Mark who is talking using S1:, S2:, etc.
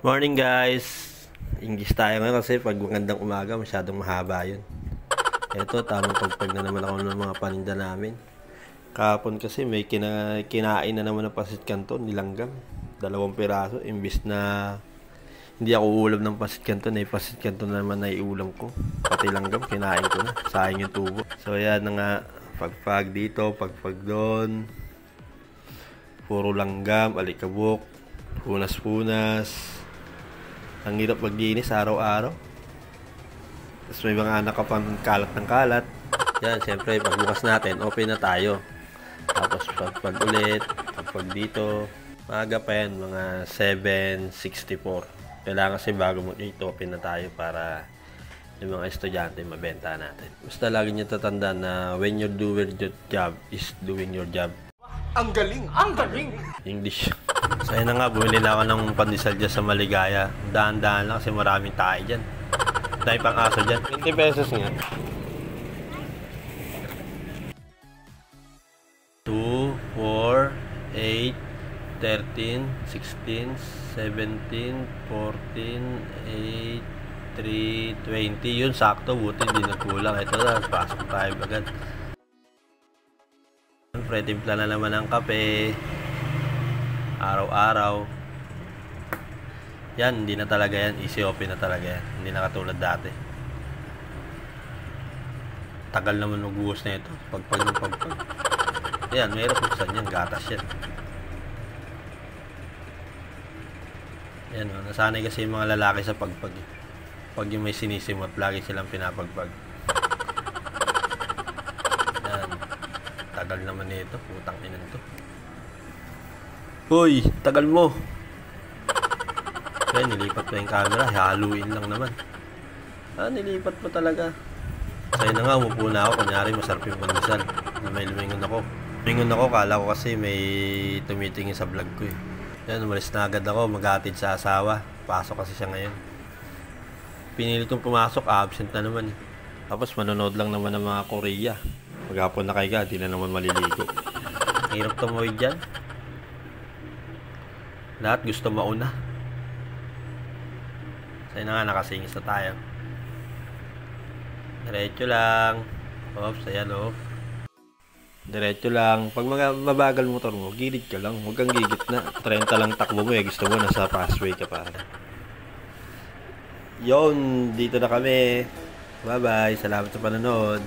S1: Morning guys! English tayo ngayon kasi pag magandang umaga masyadong mahaba yun. Ito, tamang pagpag na naman ako ng mga paninda namin. Kahapon kasi may kinain na naman ng pasit canton, nilanggam. 2 piraso, imbis na hindi ako uulam ng pasit canton, pasit canton na naman na iulam ko. Pati langgam, kinain ko na. Sayang yung tubo. So yan na nga, pagpag dito, pagpag doon. Puro langgam, alikabok, punas-punas. Ang hirap maglinis araw-araw. Tapos may mga anak ka pang kalat ng kalat. Yan, siyempre, pagbukas natin, open na tayo. Tapos pagpag ulit, pagpag dito. Maaga pa yan, mga 7:64. Kailangan kasi bago mag-open na tayo para yung mga estudyante mabenta natin. Basta lagi nyo tatandaan na when you're doing your job is doing your job.
S2: Ang galing! Ang galing!
S1: English. So yun na nga, bumili na ako ng pandesal dyan sa Maligaya. Daan-daan lang kasi maraming tayo dyan. Dahil pang aso dyan. 20 pesos nga. 2, 4, 8, 13, 16, 17, 14, 8, 3, 20. Yun, sakto. Buti hindi nagkulang. Ito na, pasok tayo agad. Siyempre, timpla na naman ng kape. Araw-araw. Yan, hindi na talaga yan. Easy open na talaga yan. Hindi na katulad dati. Tagal naman magbuhos na ito. Pagpag ng pagpag. Yan, mayroon buksan yan. Gatas yan. Yan, nasanay kasi yung mga lalaki sa pagpag. Pag yung may sinisimot, lagi silang pinapagpag. Yan. Tagal naman nito. Putang inan to. Hoy, tagal mo. Kaya nilipat pa yung camera, haluin lang naman. Nilipat pa talaga. Kaya na nga, umupo na ako. Kunyari, masarap yung pandesal. May lumingon ako. Lumingon ako, kala ko kasi may tumitingin sa vlog ko eh. Yan, umalis na agad ako, maghatid sa asawa. Pasok kasi siya ngayon. Pinilit kong pumasok, absent na naman. Tapos manonood lang naman ng mga Korea. Maghapon na kayo di na naman maliligo. Hirap tumoy dyan. Lahat gusto mauna. Sa'yo na nga, nakasingis na tayo. Diretso lang. Oops, ayan off. Diretso lang. Pag mabagal motor mo, gilid ka lang. Huwag kang gigit na. 30 lang takbo mo gusto mo nasa passway ka pa. Yon, dito na kami. Bye bye. Salamat sa panonood.